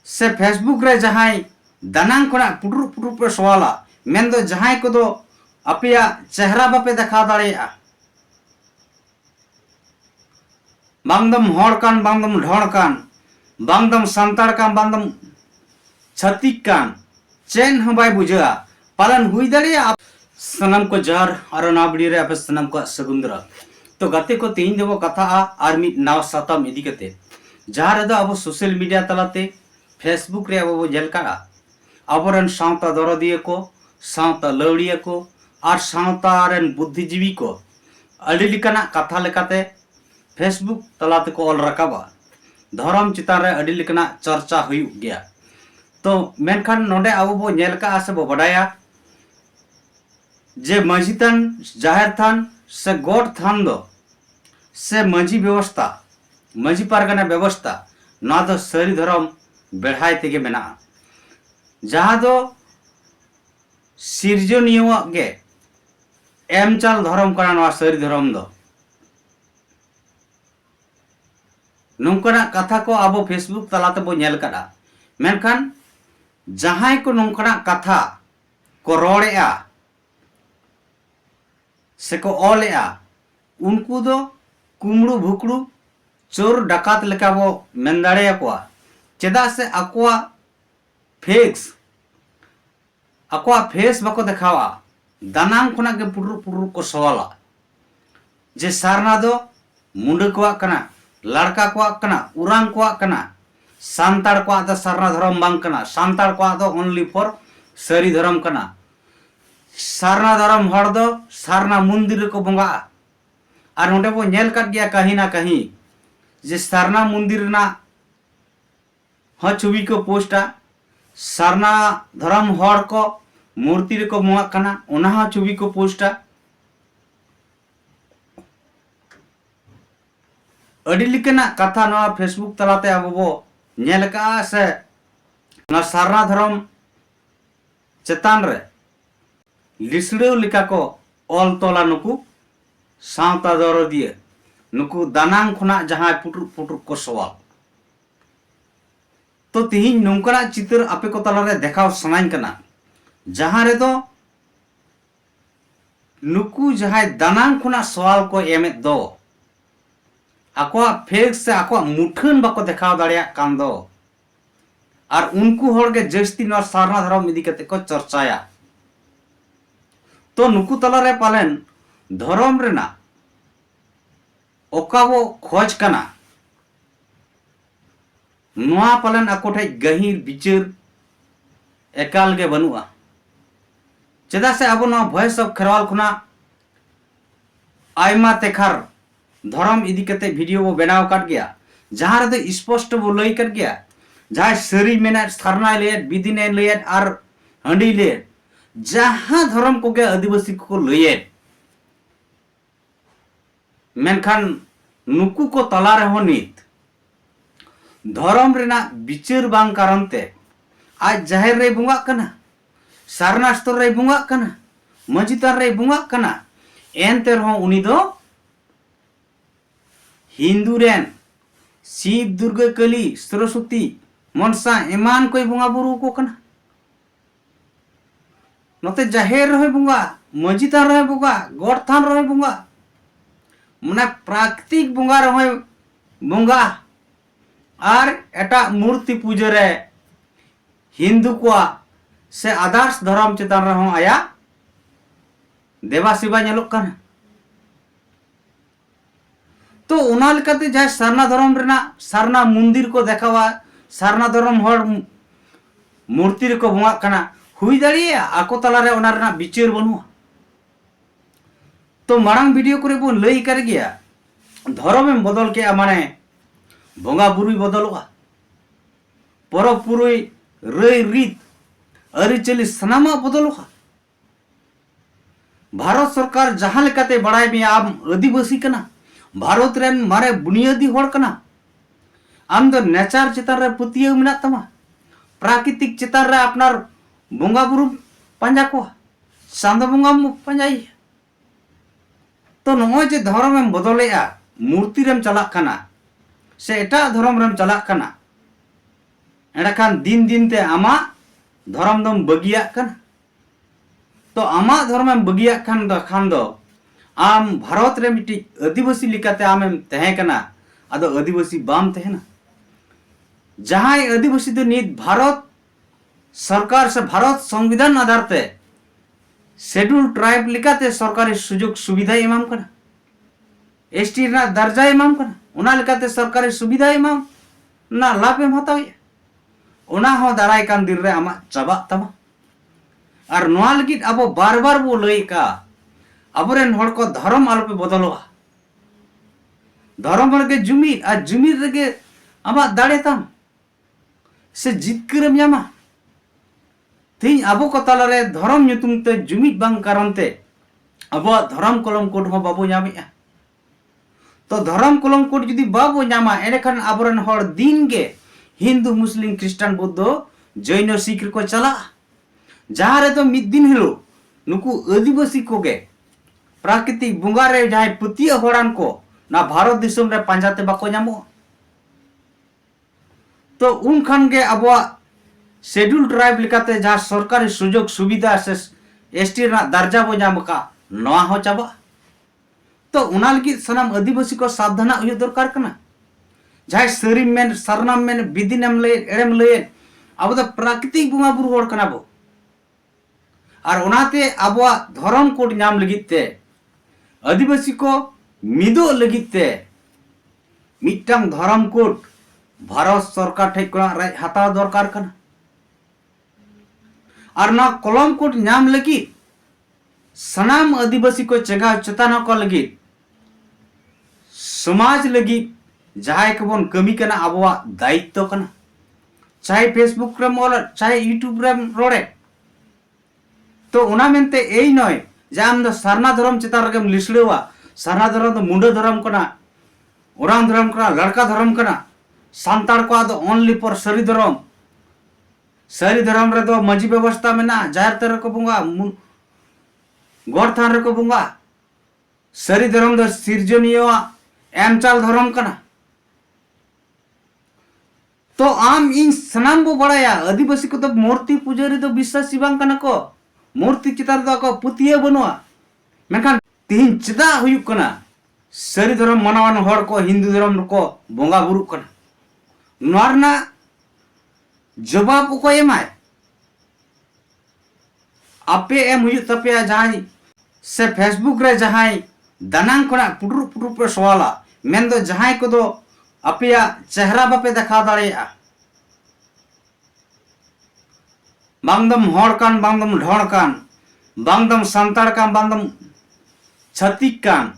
से फेसबुक रे जहां दानांग खना पुटुर पुटुर पे सवाला मेन दो जहां को दो अपया चेहरा बापे देखा दाड़ेया बांगदम हड़ कान बांगदम ढोड़ कान बांगदम संताड़ कान बांगदम छत्तीक कान चेन हम बाय बुझा पालन हुई दाड़ेया सनम को जार और नाबड़ी रे अपे सनम को सगुंदरा तो गते को तीन देवो कथा और मिद नाव सातम इदी कते जहां रे दो अब सोशल मीडिया तलाते फेसबुक रे अब जेलका अबरन सावता दरदिया को सावता लौड़िया को और सावता रेन बुद्धिजीवी को अड़ी लिकाना कथा लेकाते फेसबुक तलाते को ऑल रकाबा धर्म चितान रे अड़ी लिकाना चर्चा हुई गया तो मेनखान नोडे अब बो नेलका आसे बो बडाया जे मजी थान जाहिर थान से गोट थान दो से मजी व्यवस्था मजी पारगाना व्यवस्था ना दो सरी धर्म बेढ़ाई तेगे मेना जहां दो सिरजनिया गे एम चाल धर्म कना नवा सरी धर्म दो नोंकना कथा को अब फेसबुक तलाते बो नेल कदा मेनखान जहां को नोंकना कथा को रोड़ेया से को ऑलेया उनको दो कुमड़ू भुकड़ू चोर डकात लेका वो मेंदाड़े को चेदा से अकोआ फेस बको देखावा दानांग खुना के पुरुर पुरुर को सवाला जे सारना दो मुंडे को कना लड़का को कना उरांग को कना सांताड़ को दो सारना धर्म बांग कना सांताड़ को दो ओनली फॉर सरी धर्म कना सारना धर्म हर दो सारना मंदिर को बंगा और नोडे बो नेल कर गया कहीं ना कहीं जे सारना मंदिर ना ह छवि को पोस्टा सारना धर्म हर को मूर्ति को मुआ कना ओना छवि को पोस्टा अड़ी लिकना कथा नवा फेसबुक तलाते अब बो नेल का से ना सारना धर्म चेतान रे लिसड़े लिका को ऑल तोला नुकु सावता दौर दिए नुकु दानांग खुना जहां पुटुर पुटुर को सवाल तो तिहिन नोंकना चित्र आपे को तला रे देखाव सनाइन कना जहां रे दो नुकु जहां दानांग खुना सवाल को एमे दो आको फेस से आको मुठन बको देखाव दाड़िया कान दो और उनको होड़ के जस्ती न सारना धर्म इदी कते को चर्चाया तो नुकु तला रे पालन धर्म रेना ओकाबो खोज कना नुआ पालन अकोठे गहीर बिचार एकाल गे बनुआ चेदा से अब नो वॉइस ऑफ खेरवाल खुना आयमा तेखार धर्म इदी कते वीडियो वो बनाव काट गया जहां रे दो स्पष्ट वो लई कर गया जहां सरी मेना सरना ले बिदिने ले और हंडी ले जहां धर्म को के आदिवासी को लइए मेनखान नुकु को तला रहो नित धर्म रेना बिचार बांग कारण ते आज जाहिर रे बुंगा कना सारना स्तर रे बुंगा कना मजितार रे बुंगा कना एनते रहो उनी दो हिंदू रेन शिव दुर्गा काली सरस्वती मनसा एमान कोई बुंगा बुरु को कना नोते जाहिर रहे बुंगा मजितार रहे बुंगा गॉड थान रहे बुंगा मने प्राकृतिक बुंगा रहे बुंगा और एटा मूर्ति पूजा रे हिंदू को से आदर्श धर्म चेतान रहो आया देवा शिवा नेलोक कना तो उना लेकाते जहां सारना धर्म रेना सारना मंदिर को देखावा सारना धर्म हर मूर्ति को बुंगा कना हुई दाड़िया आको तला रे ओना रेना बिचार बनुआ तो मांग वीडियो करे बो लई कर गया धर्म में बदल के माने बोंगा बुरुई बदलवा परब पुरुई रई रीत अरिचली सनामा बदलवा भारत सरकार जहां लेकाते बड़ाई में आम आदिवासी कना भारत रेन मारे बुनियादी होड़ कना आम दो नेचर चितान रे पुतिया मेना तमा प्राकृतिक चितान रे अपनार बोंगा बुरु पंजा को चांदो बोंगा पंजाई तो नोय जे धर्म में बदलेया मूर्ति रेम चला कना से एटा धर्म रेम चला कना एंडखान दिन दिन ते आमा धर्म दम बगिया कन तो आमा धर्म बगिया खान दो आम भारत रे मिट्टी आदिवासी लिकाते आमेम तहे कना आदो आदिवासी बाम तहेना जहां आदिवासी दो नित भारत सरकार से भारत संविधान आधार ते शेड्यूल ट्राइब लिकाते सरकारी सुजोग सुविधा इमाम कना एसटी ना दर्जा इमाम कना उना लिकाते सरकारी सुविधा इमाम ना लाभ एम हताव उना हो दाराय कान दिन रे आमा चाबा तमा और नोआ लगित अबो बार बार बो लई का अबरेन हड़ को धर्म आलोपे बदलवा धर्म रगे जुमीद आ जुमीद रगे आमा दाड़े तम से जितकरम यामा तीन अबो को तालारे धर्म nyutum ते जुमीद बांग कारण ते अबो धर्म कलम कोड हो बाबो ᱧᱟᱢᱮᱜᱼᱟ तो धर्म कलम कोड जुदी बाबो ᱧᱟᱢᱟ एनेखान अबरेन हड़ दिन गे हिंदू मुस्लिम क्रिस्टान बौद्ध जैन सिख को चला जहां रे तो मिद दिन हिलो नुकु आदिवासी को गे प्राकृतिक बुंगा रे जहां पुतिया होड़ान को ना भारत दिसम रे पांजाते बाको ᱧᱟᱢᱚᱜᱼᱟ तो उन खान गे अबो शेड्यूल ट्राइब लिकाते जहां सरकारी सुजोग सुविधा से एसटी ना दर्जा बो ᱧᱟᱢ का नवा हो चाबा तो उना लगी सनाम आदिवासी को सावधाना हुई दरकार कना जहां सरीम मेन सरनाम मेन बिदिनम ले एड़म ले अब तो प्राकृतिक बुंगा बुरु होड़ कना बो और उनाते अबो धर्म कोड ᱧᱟᱢ लगित ते आदिवासी को मिदो लगित ते मिटम धर्म कोड भारत सरकार ठेक को हताव दरकार कना और ना कलम कोड ᱧाम लगी सनाम आदिवासी को चेगा चेतना को लगी समाज लगी जहां के बन कमी कना अबवा दायित्व कना चाहे फेसबुक रे मोल चाहे यूट्यूब रे रोड़े तो उना मेनते एई नय जे आम दो सरना धर्म चिता रगेम लिसड़ेवा सरना धर्म तो मुंडा धर्म कना ओरांग धर्म कना लड़का धर्म कना सांताड़ को आदो ओनली फॉर सरी धर्म रे दो मजी व्यवस्था में ना जाहिर तरह को बुंगा गौर थान रे को बुंगा सरी धर्म दो सिरजनिया एमचाल धर्म कना तो आम इन सनाम बो बड़ाया आदिवासी को तो मूर्ति पुजारी तो विश्वासी बांग कना को मूर्ति चितार दो को पुतिया बनुआ मेखान तीन चिदा हुयुक कना सरी धर्म मनावान हड़ को हिंदू धर्म को बोंगा बुरु कना नोरना जवाब को एमाय आपे एम हुयुक तपेया जहां से फेसबुक रे जहां दानांग कोना पुटुर पुटुर पे सवाला मेन दो जहां को दो अपिया चेहरा बापे देखा दाड़ेया बांगदम हड़ कान बांगदम ढोड़ कान बांगदम सांताड़ कान बांगदम छतिक कान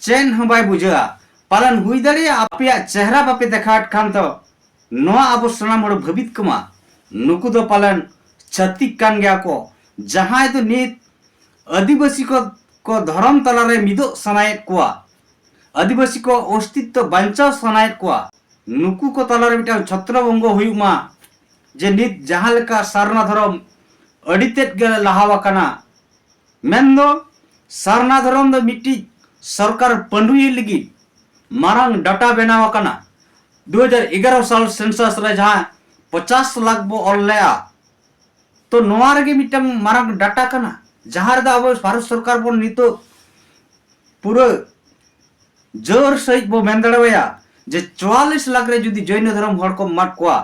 चेन हम बाय बुझा पालन हुई दाड़ेया अपिया चेहरा बापे देखाट खान तो नोआ अब सनाम हड़ भवित कमा नुकु दो पालन छतिक कान गया को जहां तो नित आदिवासी को धर्म तलारे मिदो सनायत कोआ आदिवासी को अस्तित्व बांचाव सनायत कोआ नुकु को तलारे मिटा छत्रभंग हुयुमा जे नित जहां लेका सारना धर्म अडितेत गे लहावा कना मेन्दो सारना धर्म दो मिट्टी सरकार पंडुई लगी मारंग डाटा बनावा कना 2011 साल सेंसस रे जहां 50 लाख बो ऑल लेया तो नोआ रे मिटम मारंग डाटा कना जहां रे अब भारत सरकार बो नितो पूरा जोर सहित बो मेंदड़वया जे 44 लाख रे जुदी जैन धर्म हड़ को मत कोआ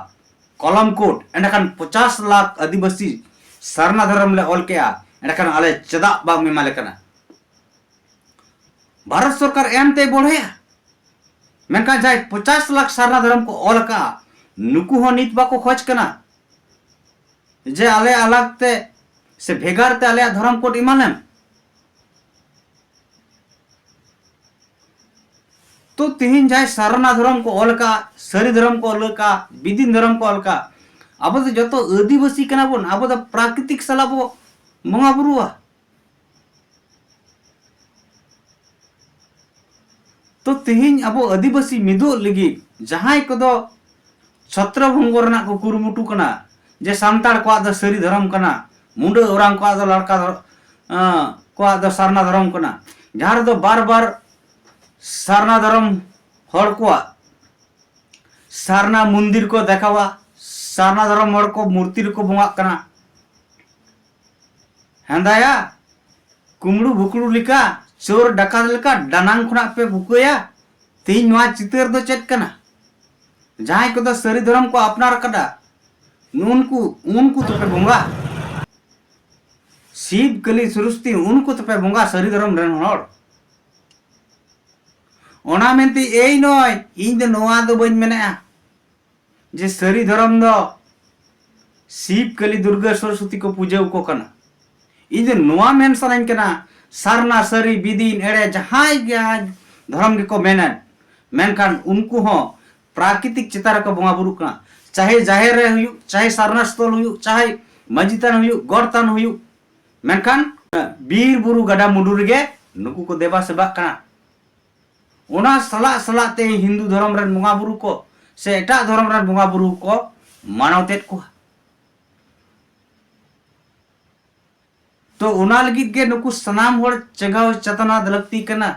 कलम कोड एंडखान 50 लाख आदिवासी सरना धर्म ले ऑल केया एंडखान आले चदा बा मेमाले कना भारत सरकार एमते बढ़ेया मेनका जाय 50 लाख सरना धर्म को ऑल का नुकु हो नित बाको खोज कना जे आले अलग ते से भेगार ते आले धर्म कोड इमानेम तो तिहिन जाय सरना धर्म को ऑल का सरी धर्म को ऑल का बिदिन धर्म को ऑल का अब तो जो आदिवासी कना बोन अब तो प्राकृतिक सला बो मंगा बुरुआ तो तिहिन अब आदिवासी मिदो लगी जहां को दो छत्रभंग रना को कुरुमुटु कना जे सांताड़ को दो सरी धर्म कना मुंडे ओरांग को दो लड़का को दो सरना धर्म कना जहां दो बार बार सरना धर्म हड़ को सरना मंदिर को देखावा सारना धर्म हड़ को मूर्ति रको बोंगा कना हेंदाया कुमड़ू भुकड़ू लिका चोर डाकात लेका डानांग खुना पे भुकया तीन नवा चितर दो चेक कना जहां को सारी धर्म को अपनार कदा उनको उनको तो पे बोंगा शिव कली सरस्वती उनको तो पे बोंगा सारी धर्म रन हड़ ओना मेनते एई नय इन दो नवा दो बन मेना जे सारी धर्म दो शिव कली दुर्गा सरस्वती को पूजा को कना इन दो नवा मेन सनाइन कना सारना सारी बिदीन एड़े जहां धर्म को मेना मेनखान उनको हो प्राकृतिक चितार को बोंगा बुरु कना चाहे जाहिर रे हुयु चाहे सारना स्थल हुयु चाहे मजितान हुयु गड़तान हुयु मेनखान बीर बुरु गडा मुंडुर गे नुकु को देवा सेवा कना ओना सला सला ते हिंदू धर्म रन बोंगा बुरु को से एटा धर्म रन बोंगा बुरु को मानवतेत को तो ओना लगित के नुकु सनाम होड़ चंगाव चतना दलक्ति कना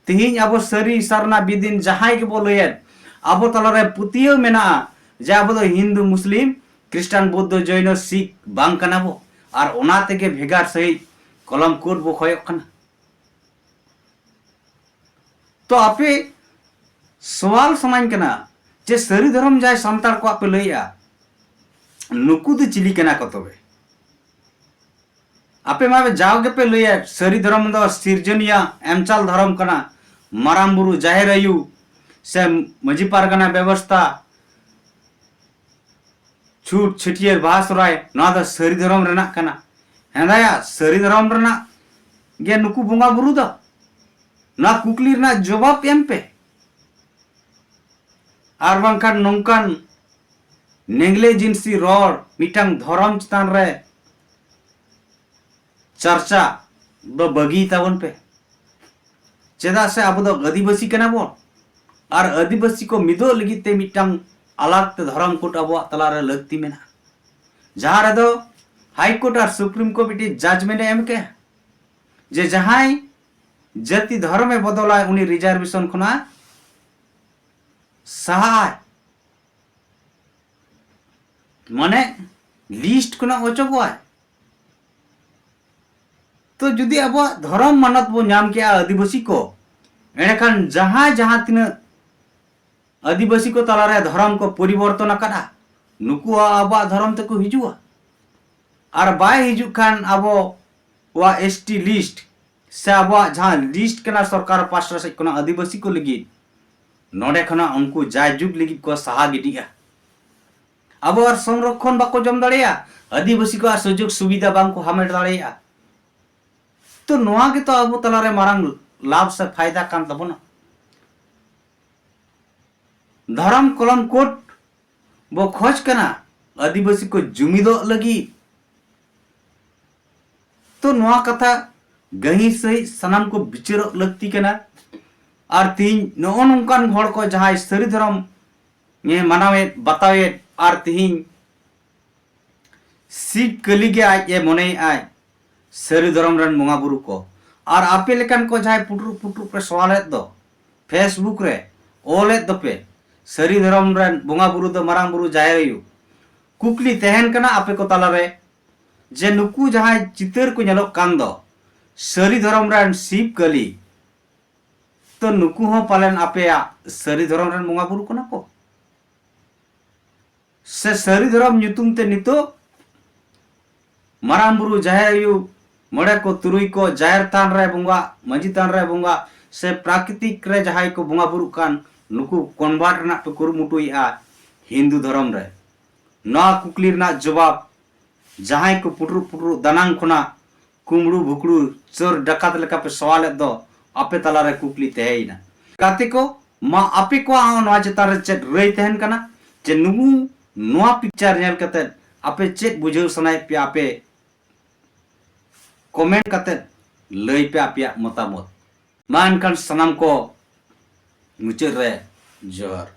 तिहिं अब सरी सारना बिदिन जहां के बोले अब तलरे पुतियो मेना जे अब दो हिंदू मुस्लिम क्रिश्चियन बौद्ध जैन सिख बांग कना बो और ओना तेगे भेगार सही कलम कोड बो खय कना तो आपे सवाल समान कना जे सरी धर्म जाय संतार को आपे लइया नुकु दो चिली कना को तबे आपे माबे जाओगे पे लइया सरी धर्म दो सिरजनिया एमचाल धर्म कना माराम बुरु जाहिर आयु से मजी पारगना व्यवस्था छूट छटियर बासराय ना द सरी धर्म रना कना हेंदाया सरी धर्म रना गे नुकु बोंगा बुरु द ना कुकली ना जवाब एम पे आर बांखान नोंकान नेंगले जिनसी रोड मिटांग धर्म चितान रे चर्चा दो बगी तावन पे चेदा से अब दो आदिवासी कना बो और आदिवासी को मिदो लगी ते मिटांग अलग ते धर्म कोट अब तलारे लगती मेना जहां रे दो हाई कोर्ट और सुप्रीम कोर्ट बिटी जजमेंट एम के जे जहां जाति धर्म में बदला उनी रिजर्वेशन खुना सहाय माने लिस्ट खुना ओचो है तो जुदी अब धर्म मानत बो नाम के आदिवासी को एनेखान जहां जहां तीन आदिवासी को तलारे धर्म को परिवर्तन करा नुकु अब धर्म तक हिजुआ और बाय हिजु खान अब वा एसटी लिस्ट से अब जहां लिस्ट कना सरकार पासरा से कोना आदिवासी को लगी नोडे खना उनको जायजुग लगी को सहा गिडिया अब और संरक्षण बाको जम दड़िया आदिवासी को सुजोग सुविधा बांग को हामेट दड़िया तो नोआ के तो अब तलारे मारंग लाभ से फायदा कान तबना धर्म कलम कोट बो खोज कना आदिवासी को जुमिदो लगी तो नोआ कथा गही सही सनाम को बिचार लगती कना और तीन नो नोंकान हड़ को जहां सरी धर्म ये मानावे बतावे और तीन शिव कली के आय ये मने आय सरी धर्म रन बोंगा बुरु को और आपे लेकान को जहां पुटरू पुटरू पे सवाल दो फेसबुक रे ओले दो पे सरी धर्म रन बोंगा बुरु दो मारांग बुरु जायरयु कुकली तहन कना आपे को तला रे जे नुकु जहां चितर को नेलो कान दो सरी धर्म रन शिव कली तो नुकु हो पालन आपे सरी धर्म रन बोंगा बुरु कना को से सरी धर्म nyutum ते नितो मारांग बुरु जायरयु मड़े को तुरुई को जायर तान रे बुंगा मजी तान रे बुंगा से प्राकृतिक रे जहां को बुंगा बुरु कान नुकु कन्वर्ट ना पे कुरुमुटुइया हिंदू धर्म रे ना कुकली ना जवाब जहां को पुटरू पुटरू दानांग खुना कुमड़ू भुकड़ू चोर डकात लेका पे सवाल दो आपे तला रे कुकली तेहिना काते को मा आपे को आ नवा चेतार रे चेत रई तहन कना जे नुगु नवा पिक्चर नेल कते आपे चेत बुझाव सनाय पे आपे कमेंट कते लई पे आपे मतामत मान कान सनाम को मुचर रे जोर।